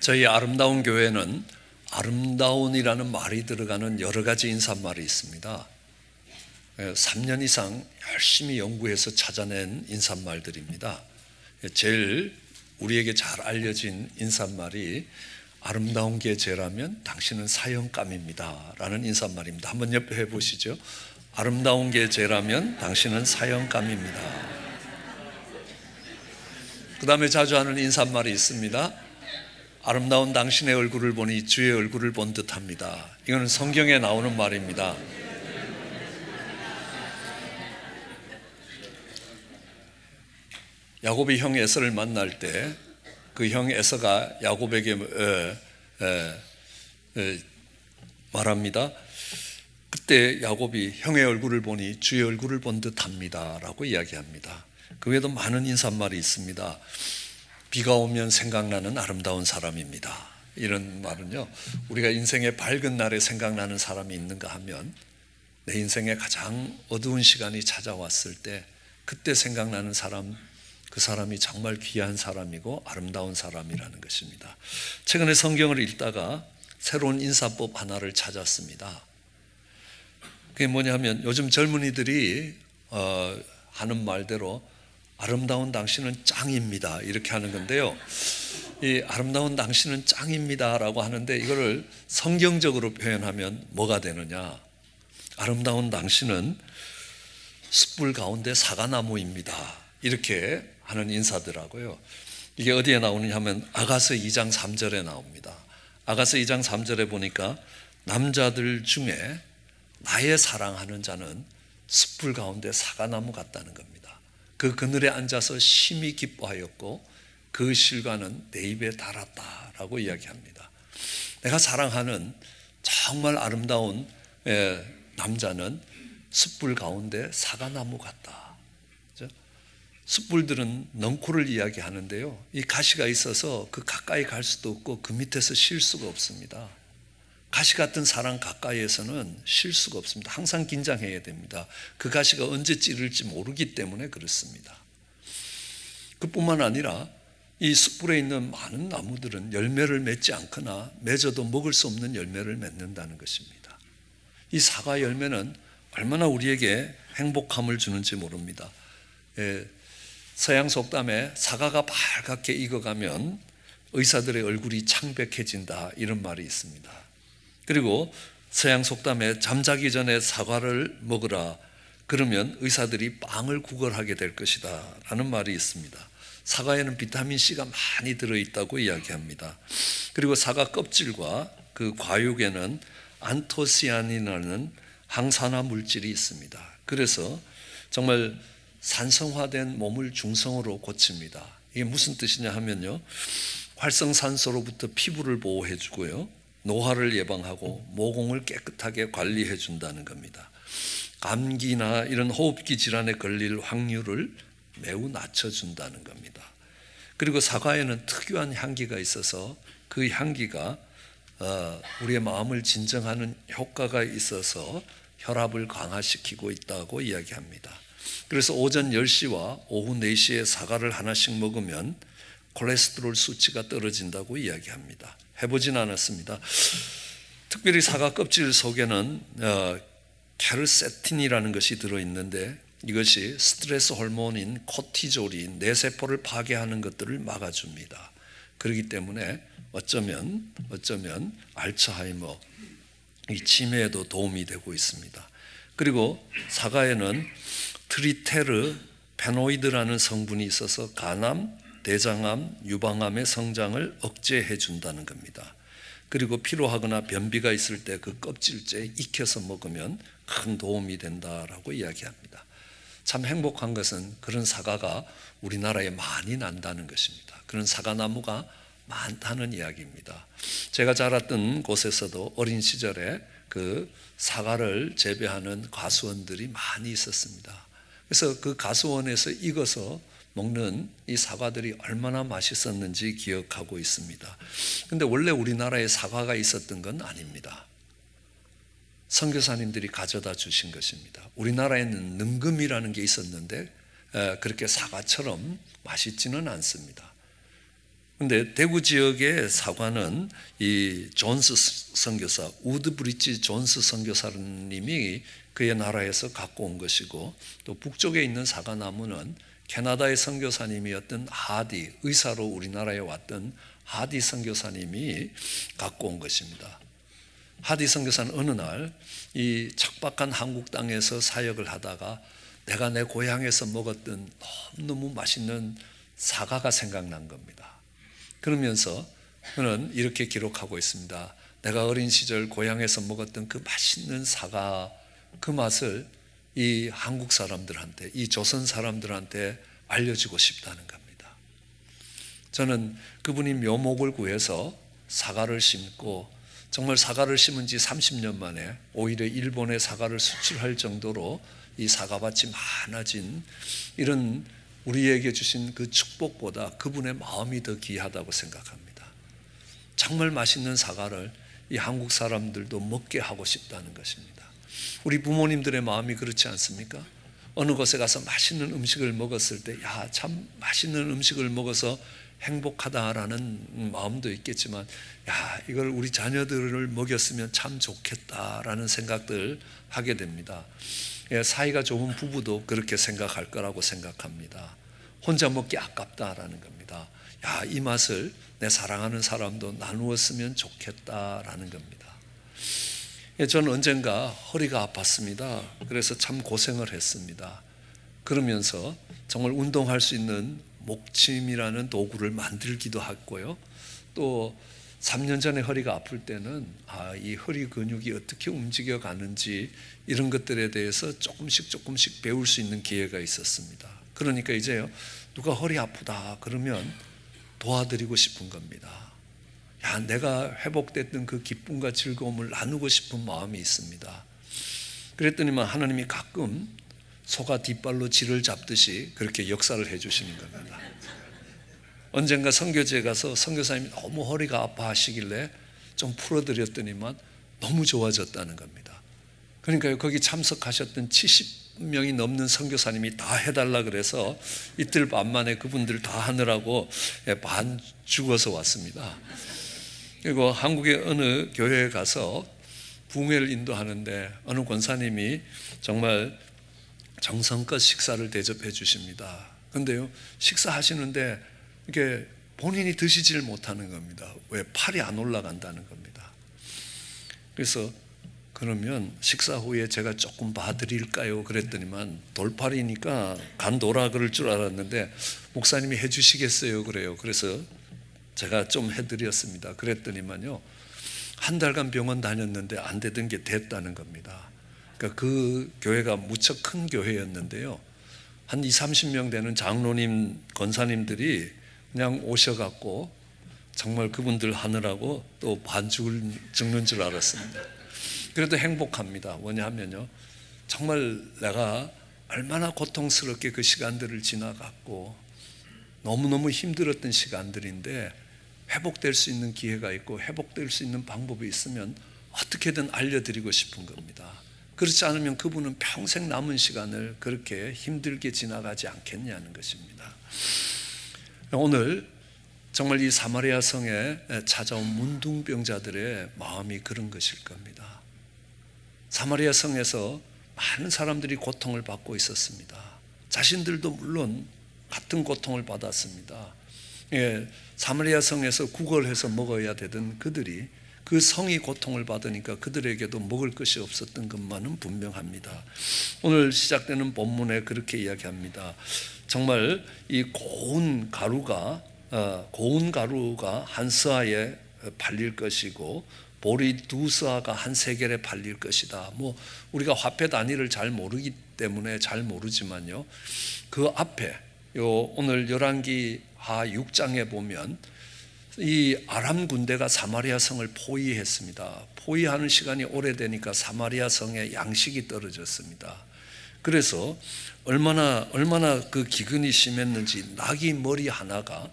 저희 아름다운 교회는 아름다운이라는 말이 들어가는 여러 가지 인사말이 있습니다. 3년 이상 열심히 연구해서 찾아낸 인사말들입니다. 제일 우리에게 잘 알려진 인사말이 아름다운 게 죄라면 당신은 사형감입니다 라는 인사말입니다. 한번 옆에 해보시죠. 아름다운 게 죄라면 당신은 사형감입니다. 그 다음에 자주 하는 인사말이 있습니다. 아름다운 당신의 얼굴을 보니 주의 얼굴을 본 듯합니다. 이거는 성경에 나오는 말입니다. 야곱이 형 에서를 만날 때 그 형 에서가 야곱에게 말합니다. 그때 야곱이 형의 얼굴을 보니 주의 얼굴을 본 듯합니다 라고 이야기합니다. 그 외에도 많은 인사말이 있습니다. 비가 오면 생각나는 아름다운 사람입니다. 이런 말은요, 우리가 인생의 밝은 날에 생각나는 사람이 있는가 하면 내 인생의 가장 어두운 시간이 찾아왔을 때 그때 생각나는 사람, 그 사람이 정말 귀한 사람이고 아름다운 사람이라는 것입니다. 최근에 성경을 읽다가 새로운 인사법 하나를 찾았습니다. 그게 뭐냐면 요즘 젊은이들이 하는 말대로 아름다운 당신은 짱입니다 이렇게 하는 건데요, 이 아름다운 당신은 짱입니다 라고 하는데 이거를 성경적으로 표현하면 뭐가 되느냐, 아름다운 당신은 숯불 가운데 사과나무입니다 이렇게 하는 인사더라고요. 이게 어디에 나오느냐 하면 아가서 2장 3절에 나옵니다. 아가서 2장 3절에 보니까 남자들 중에 나의 사랑하는 자는 숯불 가운데 사과나무 같다는 겁니다. 그 그늘에 앉아서 심히 기뻐하였고 그 실과는 내 입에 달았다라고 이야기합니다. 내가 사랑하는 정말 아름다운 남자는 숯불 가운데 사과나무 같다. 숯불들은 넝쿨을 이야기하는데요, 이 가시가 있어서 그 가까이 갈 수도 없고 그 밑에서 쉴 수가 없습니다. 가시 같은 사랑 가까이에서는 쉴 수가 없습니다. 항상 긴장해야 됩니다. 그 가시가 언제 찌를지 모르기 때문에 그렇습니다. 그뿐만 아니라 이 숯불에 있는 많은 나무들은 열매를 맺지 않거나 맺어도 먹을 수 없는 열매를 맺는다는 것입니다. 이 사과 열매는 얼마나 우리에게 행복함을 주는지 모릅니다. 서양 속담에 사과가 빨갛게 익어가면 의사들의 얼굴이 창백해진다 이런 말이 있습니다. 그리고 서양 속담에 잠자기 전에 사과를 먹으라 그러면 의사들이 빵을 구걸하게 될 것이다 라는 말이 있습니다. 사과에는 비타민C가 많이 들어있다고 이야기합니다. 그리고 사과 껍질과 그 과육에는 안토시아닌이라는 항산화 물질이 있습니다. 그래서 정말 산성화된 몸을 중성으로 고칩니다. 이게 무슨 뜻이냐 하면요, 활성산소로부터 피부를 보호해 주고요, 노화를 예방하고 모공을 깨끗하게 관리해 준다는 겁니다. 감기나 이런 호흡기 질환에 걸릴 확률을 매우 낮춰준다는 겁니다. 그리고 사과에는 특유한 향기가 있어서 그 향기가 우리의 마음을 진정하는 효과가 있어서 혈압을 강화시키고 있다고 이야기합니다. 그래서 오전 10시와 오후 4시에 사과를 하나씩 먹으면 콜레스테롤 수치가 떨어진다고 이야기합니다. 해보진 않았습니다. 특별히 사과 껍질 속에는 케르세틴이라는 것이 들어있는데 이것이 스트레스 호르몬인 코티졸이 뇌세포를 파괴하는 것들을 막아줍니다. 그렇기 때문에 어쩌면 알츠하이머, 이 치매에도 도움이 되고 있습니다. 그리고 사과에는 트리테르 페노이드라는 성분이 있어서 간암, 대장암, 유방암의 성장을 억제해 준다는 겁니다. 그리고 피로하거나 변비가 있을 때 그 껍질째 익혀서 먹으면 큰 도움이 된다라고 이야기합니다. 참 행복한 것은 그런 사과가 우리나라에 많이 난다는 것입니다. 그런 사과나무가 많다는 이야기입니다. 제가 자랐던 곳에서도 어린 시절에 그 사과를 재배하는 과수원들이 많이 있었습니다. 그래서 그 가수원에서 익어서 먹는 이 사과들이 얼마나 맛있었는지 기억하고 있습니다. 그런데 원래 우리나라에 사과가 있었던 건 아닙니다. 선교사님들이 가져다 주신 것입니다. 우리나라에는 능금이라는 게 있었는데 그렇게 사과처럼 맛있지는 않습니다. 근데 대구 지역의 사과는 이 존스 선교사, 우드브리지 존스 선교사님이 그의 나라에서 갖고 온 것이고, 또 북쪽에 있는 사과나무는 캐나다의 선교사님이었던 하디, 의사로 우리나라에 왔던 하디 선교사님이 갖고 온 것입니다. 하디 선교사는 어느 날 이 척박한 한국 땅에서 사역을 하다가 내가 내 고향에서 먹었던 너무너무 맛있는 사과가 생각난 겁니다. 그러면서 그는 이렇게 기록하고 있습니다. 내가 어린 시절 고향에서 먹었던 그 맛있는 사과, 그 맛을 이 한국 사람들한테, 이 조선 사람들한테 알려주고 싶다는 겁니다. 저는 그분이 묘목을 구해서 사과를 심고, 정말 사과를 심은 지 30년 만에 오히려 일본에 사과를 수출할 정도로 이 사과밭이 많아진, 이런 우리에게 주신 그 축복보다 그분의 마음이 더 귀하다고 생각합니다. 정말 맛있는 사과를 이 한국 사람들도 먹게 하고 싶다는 것입니다. 우리 부모님들의 마음이 그렇지 않습니까? 어느 곳에 가서 맛있는 음식을 먹었을 때, 야, 참 맛있는 음식을 먹어서 행복하다라는 마음도 있겠지만, 야, 이걸 우리 자녀들을 먹였으면 참 좋겠다라는 생각들 하게 됩니다. 사이가 좋은 부부도 그렇게 생각할 거라고 생각합니다. 혼자 먹기 아깝다라는 겁니다. 야, 이 맛을 내 사랑하는 사람도 나누었으면 좋겠다라는 겁니다. 저는 언젠가 허리가 아팠습니다. 그래서 참 고생을 했습니다. 그러면서 정말 운동할 수 있는 목침이라는 도구를 만들기도 했고요. 또 3년 전에 허리가 아플 때는 이 허리 근육이 어떻게 움직여 가는지 이런 것들에 대해서 조금씩 배울 수 있는 기회가 있었습니다. 그러니까 이제요, 누가 허리 아프다 그러면 도와드리고 싶은 겁니다. 야, 내가 회복됐던 그 기쁨과 즐거움을 나누고 싶은 마음이 있습니다. 그랬더니만 하나님이 가끔 소가 뒷발로 쥐를 잡듯이 그렇게 역사를 해주시는 겁니다. 언젠가 선교지에 가서 선교사님이 너무 허리가 아파하시길래 좀 풀어드렸더니만 너무 좋아졌다는 겁니다. 그러니까 거기 참석하셨던 70명이 넘는 선교사님이 다 해달라 그래서 이틀 반 만에 그분들 다 하느라고 반 죽어서 왔습니다. 그리고 한국의 어느 교회에 가서 부흥회를 인도하는데 어느 권사님이 정말 정성껏 식사를 대접해 주십니다. 그런데요, 식사하시는데 이게 본인이 드시질 못하는 겁니다. 왜? 팔이 안 올라간다는 겁니다. 그래서 그러면 식사 후에 제가 조금 봐드릴까요? 그랬더니만 돌팔이니까 간도라 그럴 줄 알았는데 목사님이 해주시겠어요? 그래요. 그래서 제가 좀 해드렸습니다. 그랬더니만요, 한 달간 병원 다녔는데 안 되던 게 됐다는 겁니다. 그러니까 그 교회가 무척 큰 교회였는데요, 한 20-30명 되는 장로님, 권사님들이 그냥 오셔갖고 정말 그분들 하느라고 또 죽는 줄 알았습니다. 그래도 행복합니다. 왜냐하면요, 정말 내가 얼마나 고통스럽게 그 시간들을 지나갔고 너무너무 힘들었던 시간들인데 회복될 수 있는 기회가 있고 회복될 수 있는 방법이 있으면 어떻게든 알려드리고 싶은 겁니다. 그렇지 않으면 그분은 평생 남은 시간을 그렇게 힘들게 지나가지 않겠냐는 것입니다. 오늘 정말 이 사마리아 성에 찾아온 문둥병자들의 마음이 그런 것일 겁니다. 사마리아 성에서 많은 사람들이 고통을 받고 있었습니다. 자신들도 물론 같은 고통을 받았습니다. 사마리아 성에서 구걸해서 먹어야 되던 그들이 그 성이 고통을 받으니까 그들에게도 먹을 것이 없었던 것만은 분명합니다. 오늘 시작되는 본문에 그렇게 이야기합니다. 정말 이 고운 가루가 한 스아에 팔릴 것이고 보리 2스아가 한 세겔에 팔릴 것이다. 우리가 화폐 단위를 잘 모르기 때문에 잘 모르지만요, 그 앞에 오늘 열왕기하 6장에 보면 이 아람 군대가 사마리아 성을 포위했습니다. 포위하는 시간이 오래되니까 사마리아 성에 양식이 떨어졌습니다. 그래서 얼마나 그 기근이 심했는지 나귀 머리 하나가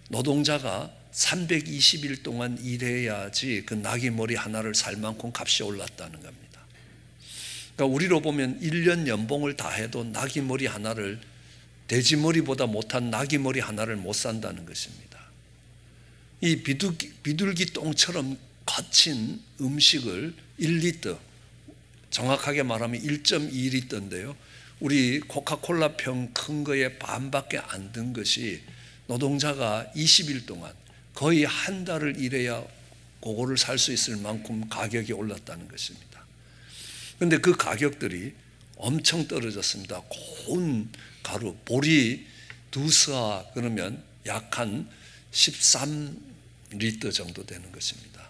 노동자가 320일 동안 일해야지 그 나귀 머리 하나를 살 만큼 값이 올랐다는 겁니다. 그러니까 우리로 보면 1년 연봉을 다 해도 나귀 머리 하나를 돼지머리보다 못한 나귀머리 하나를 못 산다는 것입니다. 이 비둘기 똥처럼 거친 음식을 1리터, 정확하게 말하면 1.2리터인데요. 우리 코카콜라 병 큰 거에 반밖에 안 든 것이 노동자가 20일 동안 거의 한 달을 일해야 그거를 살 수 있을 만큼 가격이 올랐다는 것입니다. 그런데 그 가격들이 엄청 떨어졌습니다. 고운 가루, 보리 2스와 그러면 약 한 13리터 정도 되는 것입니다.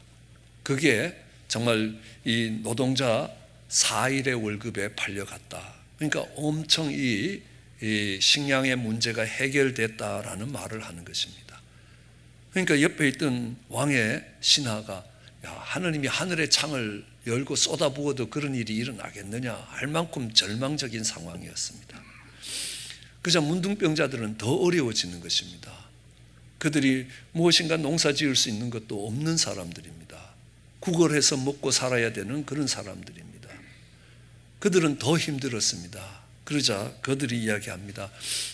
그게 정말 이 노동자 4일의 월급에 팔려갔다. 그러니까 엄청 이 식량의 문제가 해결됐다라는 말을 하는 것입니다. 그러니까 옆에 있던 왕의 신하가 야, 하느님이 하늘의 창을 열고 쏟아부어도 그런 일이 일어나겠느냐 할 만큼 절망적인 상황이었습니다. 그저 문둥병자들은 더 어려워지는 것입니다. 그들이 무엇인가 농사 지을 수 있는 것도 없는 사람들입니다. 구걸해서 먹고 살아야 되는 그런 사람들입니다. 그들은 더 힘들었습니다. 그러자 그들이 이야기합니다.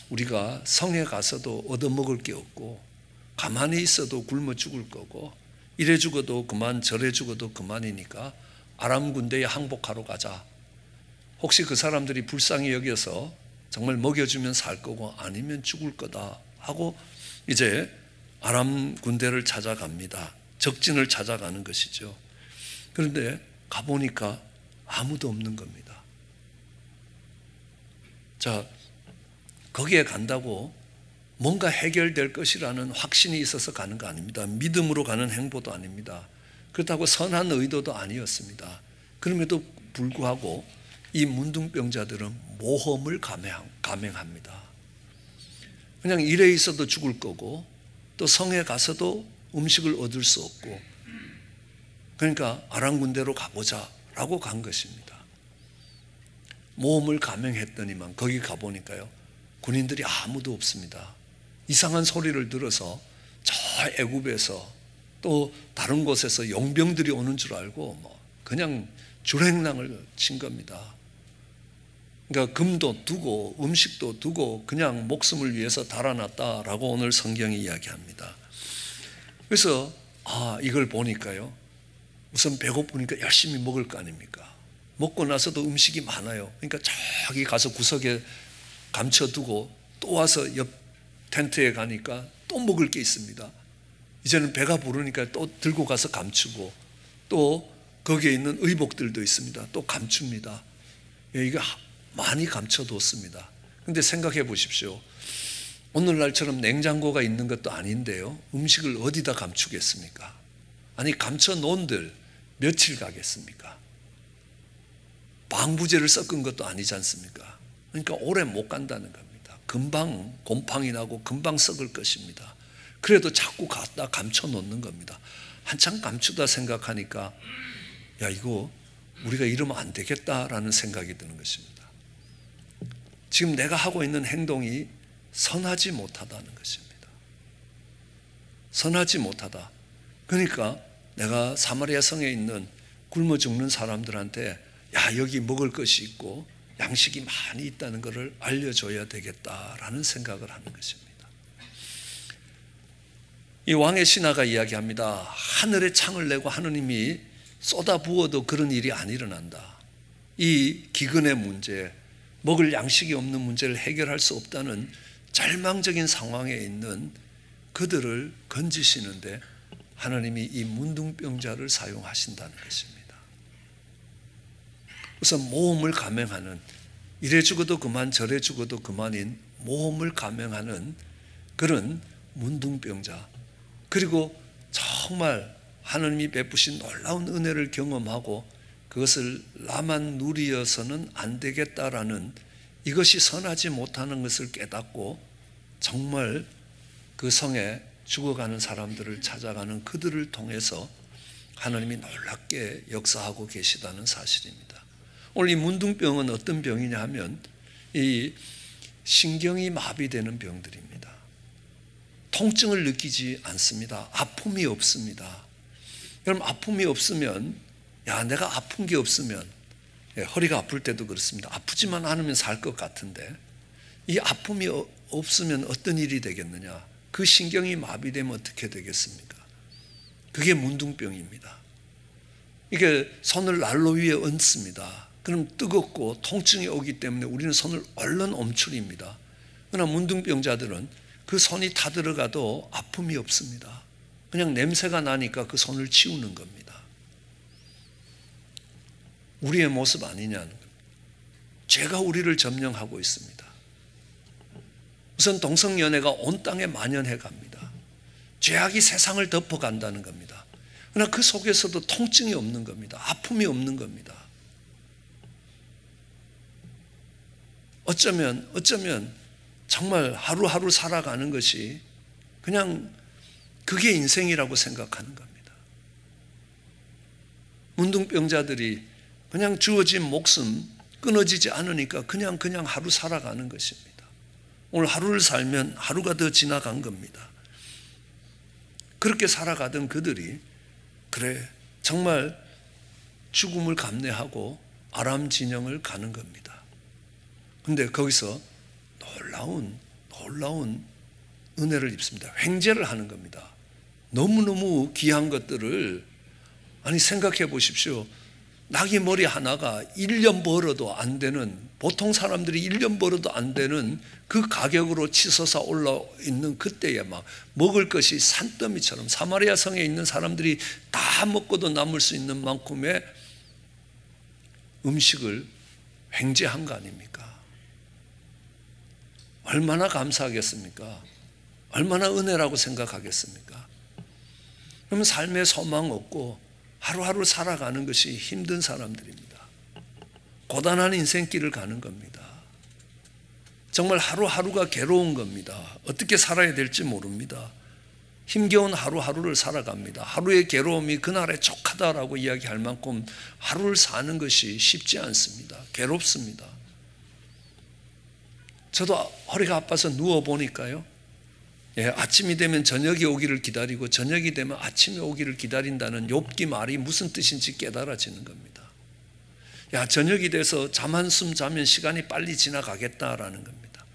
우리가 성에 가서도 얻어먹을 게 없고 가만히 있어도 굶어 죽을 거고 이래 죽어도 그만 저래 죽어도 그만이니까 아람 군대에 항복하러 가자. 혹시 그 사람들이 불쌍히 여겨서 정말 먹여주면 살 거고 아니면 죽을 거다 하고 이제 아람 군대를 찾아갑니다. 적진을 찾아가는 것이죠. 그런데 가보니까 아무도 없는 겁니다. 자, 거기에 간다고 뭔가 해결될 것이라는 확신이 있어서 가는 거 아닙니다. 믿음으로 가는 행보도 아닙니다. 그렇다고 선한 의도도 아니었습니다. 그럼에도 불구하고 이 문둥병자들은 모험을 감행합니다. 그냥 일에 있어도 죽을 거고 또 성에 가서도 음식을 얻을 수 없고 그러니까 아람 군대로 가보자 라고 간 것입니다. 모험을 감행했더니만 거기 가보니까요 군인들이 아무도 없습니다. 이상한 소리를 들어서 저 애굽에서 또 다른 곳에서 용병들이 오는 줄 알고 그냥 줄행랑을 친 겁니다. 그러니까 금도 두고 음식도 두고 그냥 목숨을 위해서 달아났다라고 오늘 성경이 이야기합니다. 그래서 이걸 보니까요 우선 배고프니까 열심히 먹을 거 아닙니까? 먹고 나서도 음식이 많아요. 그러니까 저기 가서 구석에 감춰두고 또 와서 옆 텐트에 가니까 또 먹을 게 있습니다. 이제는 배가 부르니까 또 들고 가서 감추고 또 거기에 있는 의복들도 있습니다. 또 감춥니다. 이거 많이 감춰뒀습니다. 그런데 생각해 보십시오. 오늘날처럼 냉장고가 있는 것도 아닌데요. 음식을 어디다 감추겠습니까? 아니 감춰놓은들 며칠 가겠습니까? 방부제를 섞은 것도 아니지 않습니까? 그러니까 오래 못 간다는 겁니다. 금방 곰팡이 나고 금방 썩을 것입니다. 그래도 자꾸 갖다 감춰놓는 겁니다. 한참 감추다 생각하니까 야 이거 우리가 이러면 안 되겠다라는 생각이 드는 것입니다. 지금 내가 하고 있는 행동이 선하지 못하다는 것입니다. 선하지 못하다. 그러니까 내가 사마리아 성에 있는 굶어 죽는 사람들한테 야 여기 먹을 것이 있고 양식이 많이 있다는 것을 알려줘야 되겠다라는 생각을 하는 것입니다. 이 왕의 신하가 이야기합니다. 하늘에 창을 내고 하느님이 쏟아부어도 그런 일이 안 일어난다. 이 기근의 문제, 먹을 양식이 없는 문제를 해결할 수 없다는 절망적인 상황에 있는 그들을 건지시는데 하나님이 이 문둥병자를 사용하신다는 것입니다. 우선 모험을 감행하는 이래 죽어도 그만 저래 죽어도 그만인 모험을 감행하는 그런 문둥병자 그리고 정말 하나님이 베푸신 놀라운 은혜를 경험하고 그것을 나만 누리어서는 안 되겠다라는 이것이 선하지 못하는 것을 깨닫고 정말 그 성에 죽어가는 사람들을 찾아가는 그들을 통해서 하나님이 놀랍게 역사하고 계시다는 사실입니다. 오늘 이 문둥병은 어떤 병이냐 하면 이 신경이 마비되는 병들입니다. 통증을 느끼지 않습니다. 아픔이 없습니다. 그럼 아픔이 없으면 야 내가 아픈 게 없으면 허리가 아플 때도 그렇습니다. 아프지만 않으면 살 것 같은데 이 아픔이 없으면 어떤 일이 되겠느냐? 그 신경이 마비되면 어떻게 되겠습니까? 그게 문둥병입니다. 이게 손을 난로 위에 얹습니다. 그럼 뜨겁고 통증이 오기 때문에 우리는 손을 얼른 움츠립니다. 그러나 문둥병자들은 그 손이 타들어가도 아픔이 없습니다. 그냥 냄새가 나니까 그 손을 치우는 겁니다. 우리의 모습 아니냐는 겁니다. 죄가 우리를 점령하고 있습니다. 우선 동성연애가 온 땅에 만연해 갑니다. 죄악이 세상을 덮어간다는 겁니다. 그러나 그 속에서도 통증이 없는 겁니다. 아픔이 없는 겁니다. 어쩌면 정말 하루하루 살아가는 것이 그냥 그게 인생이라고 생각하는 겁니다. 문둥병자들이 그냥 주어진 목숨 끊어지지 않으니까 그냥 하루 살아가는 것입니다. 오늘 하루를 살면 하루가 더 지나간 겁니다. 그렇게 살아가던 그들이 그래 정말 죽음을 감내하고 아람 진영을 가는 겁니다. 그런데 거기서 놀라운 은혜를 입습니다. 횡재를 하는 겁니다. 너무너무 귀한 것들을 생각해 보십시오. 낙이 머리 하나가 1년 벌어도 안 되는, 보통 사람들이 1년 벌어도 안 되는 그 가격으로 치솟아 올라있는 그때에 막 먹을 것이 산더미처럼 사마리아 성에 있는 사람들이 다 먹고도 남을 수 있는 만큼의 음식을 횡재한 거 아닙니까? 얼마나 감사하겠습니까? 얼마나 은혜라고 생각하겠습니까? 그러면 삶에 소망 없고 하루하루 살아가는 것이 힘든 사람들입니다. 고단한 인생길을 가는 겁니다. 정말 하루하루가 괴로운 겁니다. 어떻게 살아야 될지 모릅니다. 힘겨운 하루하루를 살아갑니다. 하루의 괴로움이 그날의 족하다라고 이야기할 만큼 하루를 사는 것이 쉽지 않습니다. 괴롭습니다. 저도 허리가 아파서 누워보니까요, 아침이 되면 저녁이 오기를 기다리고 저녁이 되면 아침이 오기를 기다린다는 욥기 말이 무슨 뜻인지 깨달아지는 겁니다. 저녁이 돼서 잠 한숨 자면 시간이 빨리 지나가겠다라는 겁니다.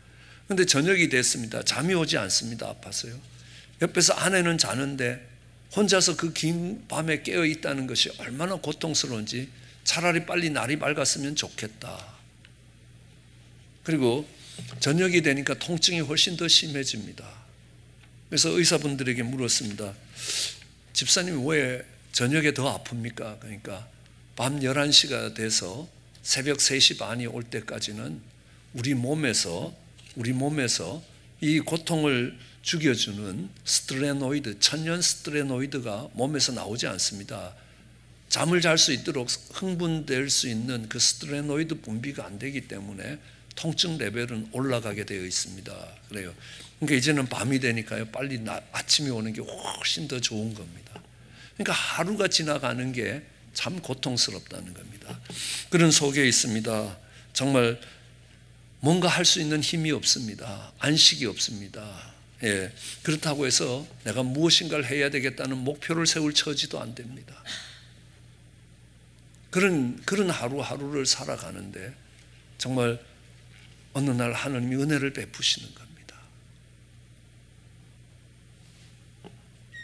그런데 저녁이 됐습니다. 잠이 오지 않습니다. 아파서요. 옆에서 아내는 자는데 혼자서 그 긴 밤에 깨어 있다는 것이 얼마나 고통스러운지, 차라리 빨리 날이 밝았으면 좋겠다. 그리고 저녁이 되니까 통증이 훨씬 더 심해집니다. 그래서 의사분들에게 물었습니다. 집사님 왜 저녁에 더 아픕니까? 그러니까 밤 11시가 돼서 새벽 3시 반이 올 때까지는 우리 몸에서 이 고통을 죽여주는 스트레노이드, 천연 스트레노이드가 몸에서 나오지 않습니다. 잠을 잘 수 있도록 흥분될 수 있는 그 스트레노이드 분비가 안 되기 때문에 통증 레벨은 올라가게 되어 있습니다. 그래요. 그러니까 이제는 밤이 되니까요, 빨리 아침이 오는 게 훨씬 더 좋은 겁니다. 그러니까 하루가 지나가는 게 참 고통스럽다는 겁니다. 그런 속에 있습니다. 정말 뭔가 할 수 있는 힘이 없습니다. 안식이 없습니다. 그렇다고 해서 내가 무엇인가를 해야 되겠다는 목표를 세울 처지도 안 됩니다. 그런 하루하루를 살아가는데 정말 어느 날 하나님이 은혜를 베푸시는 겁니다.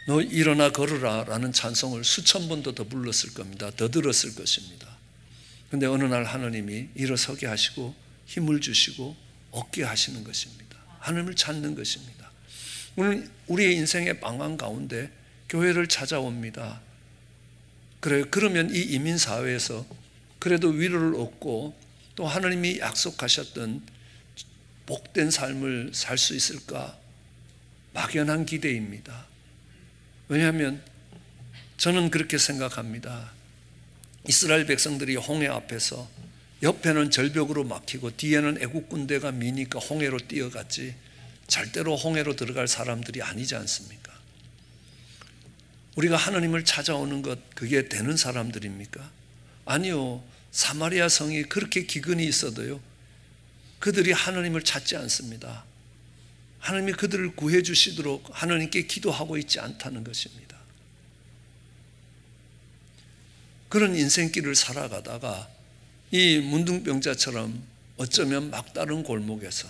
너 일어나 걸으라 라는 찬송을 수천 번도 더 불렀을 겁니다. 더 들었을 것입니다. 그런데 어느 날 하나님이 일어서게 하시고 힘을 주시고 얻게 하시는 것입니다. 하나님을 찾는 것입니다. 오늘 우리의 인생의 방황 가운데 교회를 찾아옵니다. 그러면 이 이민사회에서 그래도 위로를 얻고 또 하나님이 약속하셨던 복된 삶을 살 수 있을까? 막연한 기대입니다. 왜냐하면 저는 그렇게 생각합니다. 이스라엘 백성들이 홍해 앞에서 옆에는 절벽으로 막히고 뒤에는 애국 군대가 미니까 홍해로 뛰어갔지 절대로 홍해로 들어갈 사람들이 아니지 않습니까? 우리가 하나님을 찾아오는 것, 그게 되는 사람들입니까? 아니요. 사마리아 성이 그렇게 기근이 있어도요, 그들이 하나님을 찾지 않습니다. 하나님이 그들을 구해 주시도록 하나님께 기도하고 있지 않다는 것입니다. 그런 인생길을 살아가다가 이 문둥병자처럼 어쩌면 막다른 골목에서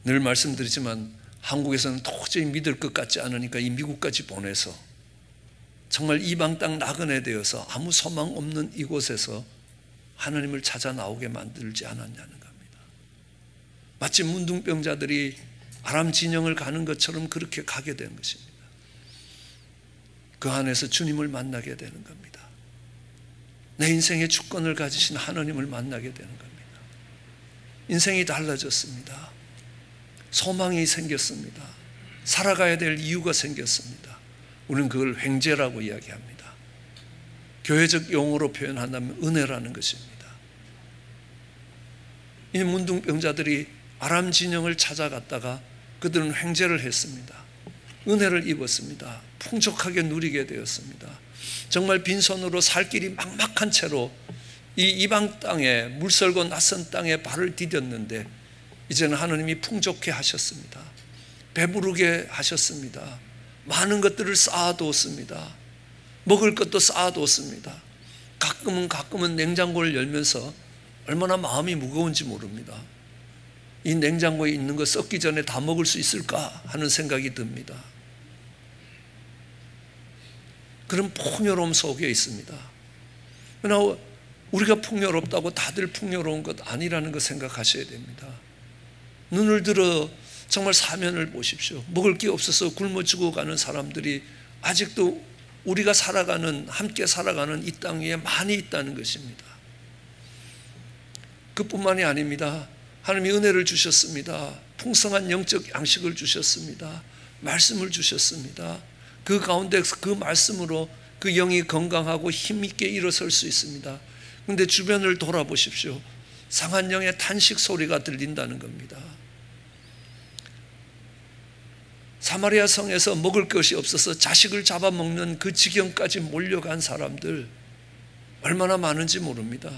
늘 말씀드리지만 한국에서는 도저히 믿을 것 같지 않으니까 이 미국까지 보내서 정말 이방 땅 나그네 되어서 아무 소망 없는 이곳에서 하나님을 찾아 나오게 만들지 않았냐는 겁니다. 마치 문둥병자들이 아람 진영을 가는 것처럼 그렇게 가게 된 것입니다. 그 안에서 주님을 만나게 되는 겁니다. 내 인생의 주권을 가지신 하나님을 만나게 되는 겁니다. 인생이 달라졌습니다. 소망이 생겼습니다. 살아가야 될 이유가 생겼습니다. 우리는 그걸 횡재라고 이야기합니다. 교회적 용어로 표현한다면 은혜라는 것입니다. 이 문둥병자들이 아람 진영을 찾아갔다가 그들은 횡재를 했습니다. 은혜를 입었습니다. 풍족하게 누리게 되었습니다. 정말 빈손으로 살 길이 막막한 채로 이 이방 땅에, 물설고 낯선 땅에 발을 디뎠는데 이제는 하나님이 풍족해 하셨습니다. 배부르게 하셨습니다. 많은 것들을 쌓아두었습니다. 먹을 것도 쌓아두었습니다. 가끔은 냉장고를 열면서 얼마나 마음이 무거운지 모릅니다. 이 냉장고에 있는 거 썩기 전에 다 먹을 수 있을까 하는 생각이 듭니다. 그런 풍요로움 속에 있습니다. 그러나 우리가 풍요롭다고 다들 풍요로운 것 아니라는 거 생각하셔야 됩니다. 눈을 들어 정말 사면을 보십시오. 먹을 게 없어서 굶어 죽어가는 사람들이 아직도 우리가 함께 살아가는 이 땅 위에 많이 있다는 것입니다. 그뿐만이 아닙니다. 하나님이 은혜를 주셨습니다. 풍성한 영적 양식을 주셨습니다. 말씀을 주셨습니다. 그 가운데서 그 말씀으로 그 영이 건강하고 힘있게 일어설 수 있습니다. 그런데 주변을 돌아보십시오. 상한 영의 탄식 소리가 들린다는 겁니다. 사마리아 성에서 먹을 것이 없어서 자식을 잡아먹는 그 지경까지 몰려간 사람들 얼마나 많은지 모릅니다.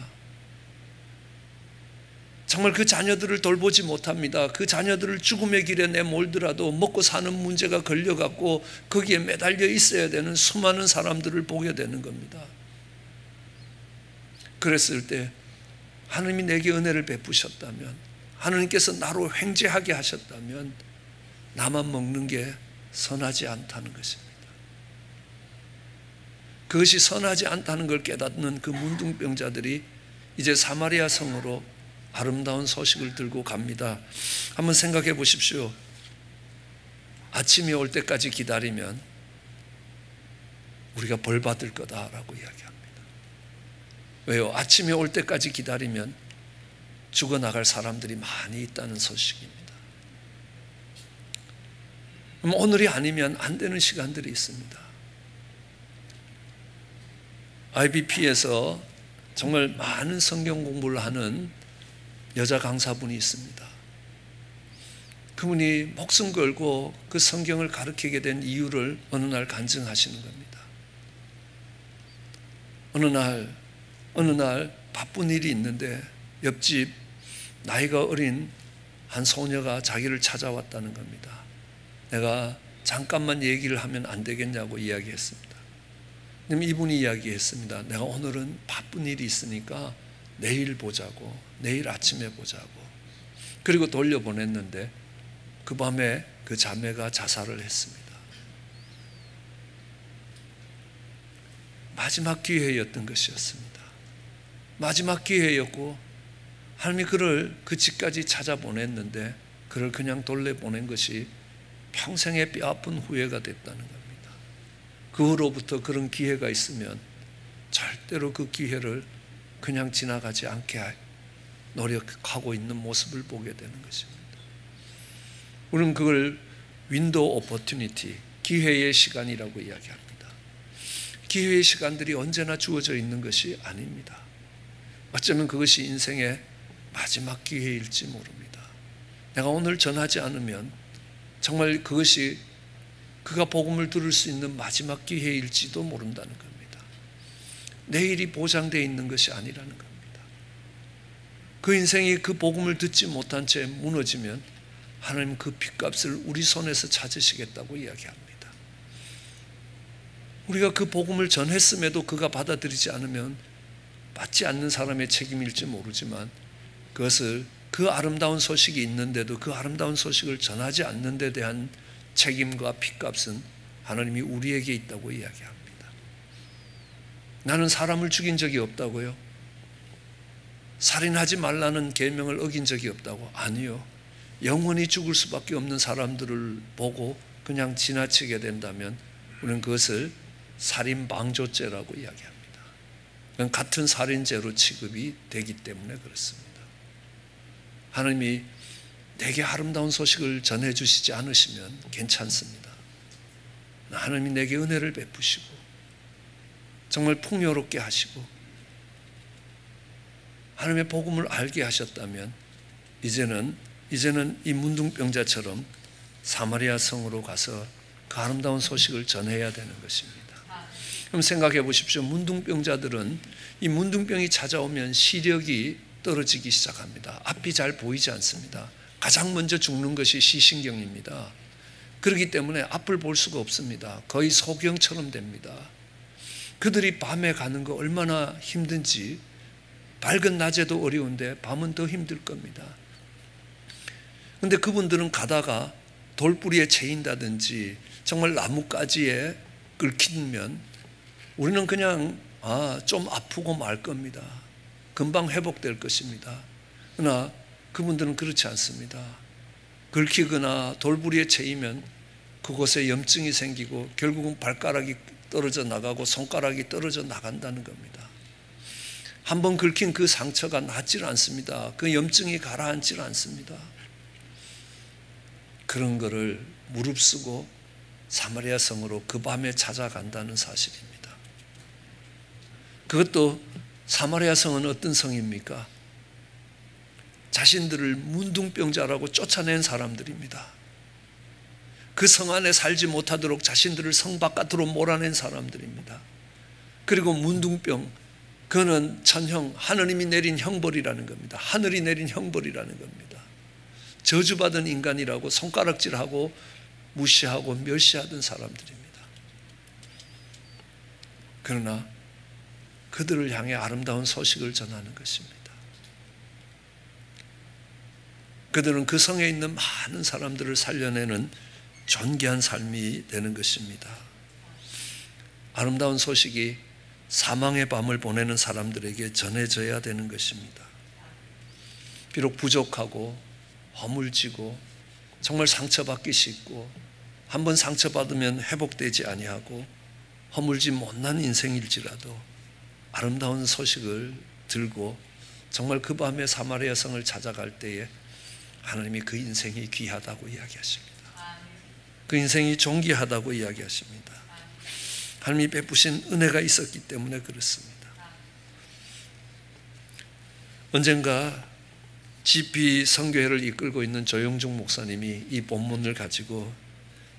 정말 그 자녀들을 돌보지 못합니다. 그 자녀들을 죽음의 길에 내몰더라도 먹고 사는 문제가 걸려갖고 거기에 매달려 있어야 되는 수많은 사람들을 보게 되는 겁니다. 그랬을 때 하나님이 내게 은혜를 베푸셨다면, 하나님께서 나로 횡재하게 하셨다면 나만 먹는 게 선하지 않다는 것입니다. 그것이 선하지 않다는 걸 깨닫는 그 문둥병자들이 이제 사마리아 성으로 아름다운 소식을 들고 갑니다. 한번 생각해 보십시오. 아침이 올 때까지 기다리면 우리가 벌 받을 거다라고 이야기합니다. 왜요? 아침이 올 때까지 기다리면 죽어나갈 사람들이 많이 있다는 소식입니다. 그럼 오늘이 아니면 안 되는 시간들이 있습니다. IBP에서 정말 많은 성경 공부를 하는 여자 강사분이 있습니다. 그분이 목숨 걸고 그 성경을 가르치게 된 이유를 어느 날 간증하시는 겁니다. 어느 날 바쁜 일이 있는데 옆집 나이가 어린 한 소녀가 자기를 찾아왔다는 겁니다. 내가 잠깐만 얘기를 하면 안 되겠냐고 이야기했습니다. 그럼 이분이 이야기했습니다. 내가 오늘은 바쁜 일이 있으니까 내일 보자고, 내일 아침에 보자고. 그리고 돌려보냈는데 그 밤에 그 자매가 자살을 했습니다. 마지막 기회였던 것이었습니다. 마지막 기회였고 하나님이 그를 그 집까지 찾아보냈는데 그를 그냥 돌려보낸 것이 평생의 뼈아픈 후회가 됐다는 겁니다. 그 후로부터 그런 기회가 있으면 절대로 그 기회를 그냥 지나가지 않게 노력하고 있는 모습을 보게 되는 것입니다. 우리는 그걸 윈도우 오퍼튜니티, 기회의 시간이라고 이야기합니다. 기회의 시간들이 언제나 주어져 있는 것이 아닙니다. 어쩌면 그것이 인생의 마지막 기회일지 모릅니다. 내가 오늘 전하지 않으면 정말 그것이 그가 복음을 들을 수 있는 마지막 기회일지도 모른다는 겁니다. 내일이 보장되어 있는 것이 아니라는 겁니다. 그 인생이 그 복음을 듣지 못한 채 무너지면 하나님 그 핏값을 우리 손에서 찾으시겠다고 이야기합니다. 우리가 그 복음을 전했음에도 그가 받아들이지 않으면 받지 않는 사람의 책임일지 모르지만 그것을 그 아름다운 소식이 있는데도 그 아름다운 소식을 전하지 않는 데 대한 책임과 핏값은 하나님이 우리에게 있다고 이야기합니다. 나는 사람을 죽인 적이 없다고요? 살인하지 말라는 계명을 어긴 적이 없다고? 아니요. 영원히 죽을 수밖에 없는 사람들을 보고 그냥 지나치게 된다면 우리는 그것을 살인방조죄라고 이야기합니다. 그건 같은 살인죄로 취급이 되기 때문에 그렇습니다. 하나님이 내게 아름다운 소식을 전해주시지 않으시면 괜찮습니다. 하나님이 내게 은혜를 베푸시고 정말 풍요롭게 하시고 하나님의 복음을 알게 하셨다면 이제는 이 문둥병자처럼 사마리아 성으로 가서 그 아름다운 소식을 전해야 되는 것입니다. 그럼 생각해 보십시오. 문둥병자들은 이 문둥병이 찾아오면 시력이 떨어지기 시작합니다. 앞이 잘 보이지 않습니다. 가장 먼저 죽는 것이 시신경입니다. 그렇기 때문에 앞을 볼 수가 없습니다. 거의 소경처럼 됩니다. 그들이 밤에 가는 거 얼마나 힘든지, 밝은 낮에도 어려운데 밤은 더 힘들 겁니다. 그런데 그분들은 가다가 돌뿌리에 채인다든지 정말 나뭇가지에 긁히면 우리는 그냥 좀 아프고 말 겁니다. 금방 회복될 것입니다. 그러나 그분들은 그렇지 않습니다. 긁히거나 돌부리에 채이면 그곳에 염증이 생기고 결국은 발가락이 떨어져 나가고 손가락이 떨어져 나간다는 겁니다. 한번 긁힌 그 상처가 낫질 않습니다. 그 염증이 가라앉질 않습니다. 그런 거를 무릅쓰고 사마리아 성으로 그 밤에 찾아간다는 사실입니다. 그것도 사마리아 성은 어떤 성입니까? 자신들을 문둥병자라고 쫓아낸 사람들입니다. 그 성 안에 살지 못하도록 자신들을 성 바깥으로 몰아낸 사람들입니다. 그리고 문둥병, 그거는 천형, 하느님이 내린 형벌이라는 겁니다. 하늘이 내린 형벌이라는 겁니다. 저주받은 인간이라고 손가락질하고 무시하고 멸시하던 사람들입니다. 그러나 그들을 향해 아름다운 소식을 전하는 것입니다. 그들은 그 성에 있는 많은 사람들을 살려내는 존귀한 삶이 되는 것입니다. 아름다운 소식이 사망의 밤을 보내는 사람들에게 전해져야 되는 것입니다. 비록 부족하고 허물지고 정말 상처받기 쉽고 한번 상처받으면 회복되지 아니하고 허물지 못난 인생일지라도 아름다운 소식을 들고 정말 그 밤에 사마리아 성을 찾아갈 때에 하나님이 그 인생이 귀하다고 이야기하십니다. 그 인생이 존귀하다고 이야기하십니다. 하나님이 베푸신 은혜가 있었기 때문에 그렇습니다. 언젠가 GP 선교회를 이끌고 있는 조영중 목사님이 이 본문을 가지고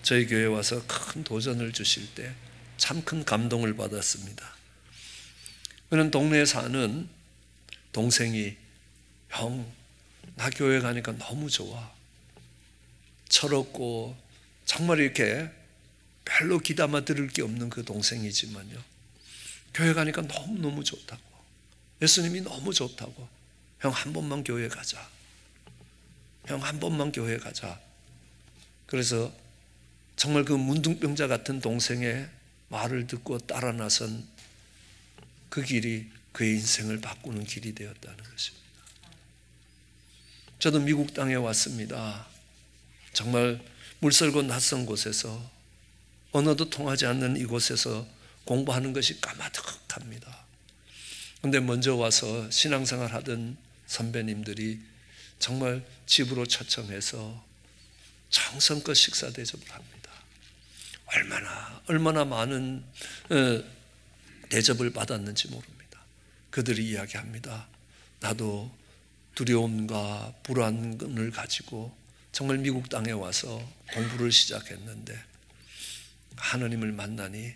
저희 교회에 와서 큰 도전을 주실 때 참 큰 감동을 받았습니다. 그는 동네에 사는 동생이 형, 나 교회 가니까 너무 좋아. 철없고 정말 이렇게 별로 귀담아 들을 게 없는 그 동생이지만요, 교회 가니까 너무너무 좋다고, 예수님이 너무 좋다고, 형 한 번만 교회 가자, 형 한 번만 교회 가자. 그래서 정말 그 문둥병자 같은 동생의 말을 듣고 따라 나선 그 길이 그의 인생을 바꾸는 길이 되었다는 것입니다. 저도 미국 땅에 왔습니다. 정말 물설고 낯선 곳에서, 언어도 통하지 않는 이곳에서 공부하는 것이 까마득합니다. 그런데 먼저 와서 신앙생활 하던 선배님들이 정말 집으로 초청해서 정성껏 식사 대접을 합니다. 얼마나 많은 대접을 받았는지 모릅니다. 그들이 이야기합니다. 나도 두려움과 불안을 가지고 정말 미국 땅에 와서 공부를 시작했는데 하나님을 만나니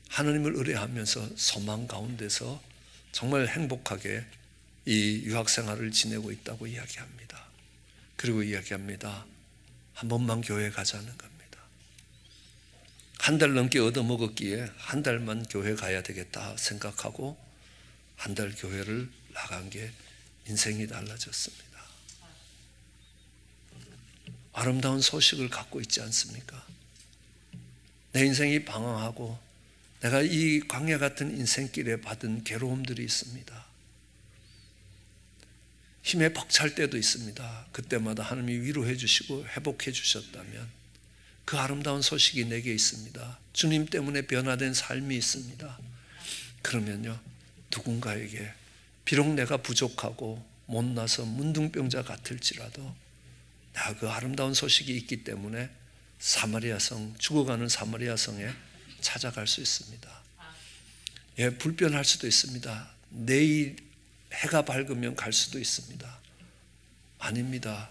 하나님을 의뢰하면서 소망 가운데서 정말 행복하게 이 유학생활을 지내고 있다고 이야기합니다. 그리고 이야기합니다. 한 번만 교회 가자는 겁니다. 한 달 넘게 얻어먹었기에 한 달만 교회 가야 되겠다 생각하고 한 달 교회를 나간 게 인생이 달라졌습니다. 아름다운 소식을 갖고 있지 않습니까? 내 인생이 방황하고 내가 이 광야 같은 인생길에 받은 괴로움들이 있습니다. 힘에 벅찰 때도 있습니다. 그때마다 하나님이 위로해 주시고 회복해 주셨다면 그 아름다운 소식이 내게 있습니다. 주님 때문에 변화된 삶이 있습니다. 그러면요, 누군가에게 비록 내가 부족하고 못나서 문둥병자 같을지라도 내가 그 아름다운 소식이 있기 때문에 사마리아성, 죽어가는 사마리아성에 찾아갈 수 있습니다. 예, 불편할 수도 있습니다. 내일 해가 밝으면 갈 수도 있습니다. 아닙니다.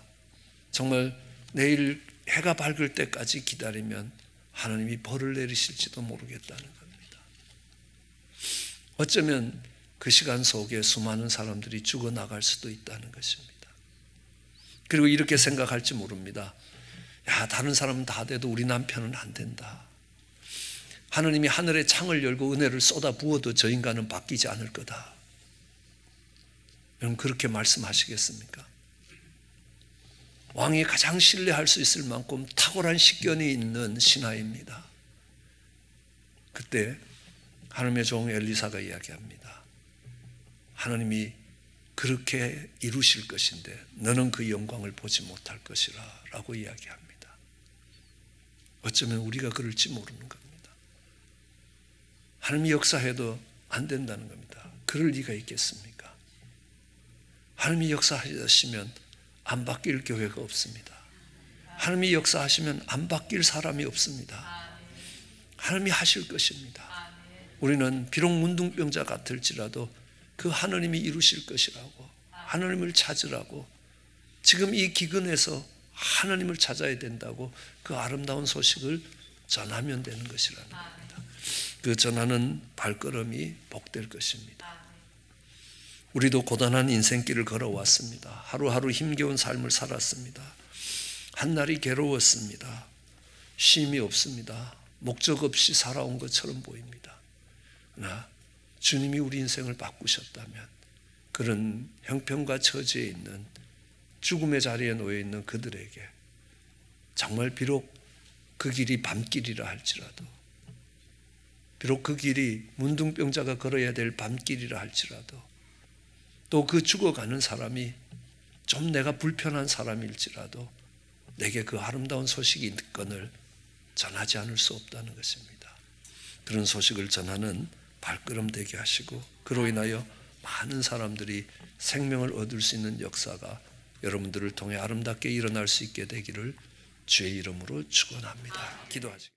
정말 내일 해가 밝을 때까지 기다리면 하나님이 벌을 내리실지도 모르겠다는 겁니다. 어쩌면 그 시간 속에 수많은 사람들이 죽어나갈 수도 있다는 것입니다. 그리고 이렇게 생각할지 모릅니다. 야, 다른 사람은 다 돼도 우리 남편은 안 된다. 하느님이 하늘의 창을 열고 은혜를 쏟아 부어도 저 인간은 바뀌지 않을 거다. 여러분, 그렇게 말씀하시겠습니까? 왕이 가장 신뢰할 수 있을 만큼 탁월한 식견이 있는 신하입니다. 그때 하나님의 종 엘리사가 이야기합니다. 하나님이 그렇게 이루실 것인데 너는 그 영광을 보지 못할 것이라 라고 이야기합니다. 어쩌면 우리가 그럴지 모르는 겁니다. 하나님이 역사해도 안 된다는 겁니다. 그럴 리가 있겠습니까? 하나님이 역사하시면 안 바뀔 교회가 없습니다. 하나님이 역사하시면 안 바뀔 사람이 없습니다. 하나님이 하실 것입니다. 우리는 비록 문둥병자 같을지라도 그 하나님이 이루실 것이라고, 하나님을 찾으라고, 지금 이 기근에서 하나님을 찾아야 된다고 그 아름다운 소식을 전하면 되는 것이라는 겁니다. 그 전하는 발걸음이 복될 것입니다. 우리도 고단한 인생길을 걸어왔습니다. 하루하루 힘겨운 삶을 살았습니다. 한날이 괴로웠습니다. 쉼이 없습니다. 목적 없이 살아온 것처럼 보입니다. 그러나 주님이 우리 인생을 바꾸셨다면 그런 형편과 처지에 있는 죽음의 자리에 놓여 있는 그들에게 정말 비록 그 길이 밤길이라 할지라도, 비록 그 길이 문둥병자가 걸어야 될 밤길이라 할지라도, 또 그 죽어가는 사람이 좀 내가 불편한 사람일지라도 내게 그 아름다운 소식이 있건을 전하지 않을 수 없다는 것입니다. 그런 소식을 전하는 발걸음 되게 하시고 그로 인하여 많은 사람들이 생명을 얻을 수 있는 역사가 여러분들을 통해 아름답게 일어날 수 있게 되기를 주의 이름으로 축원합니다. 기도하시겠습니다.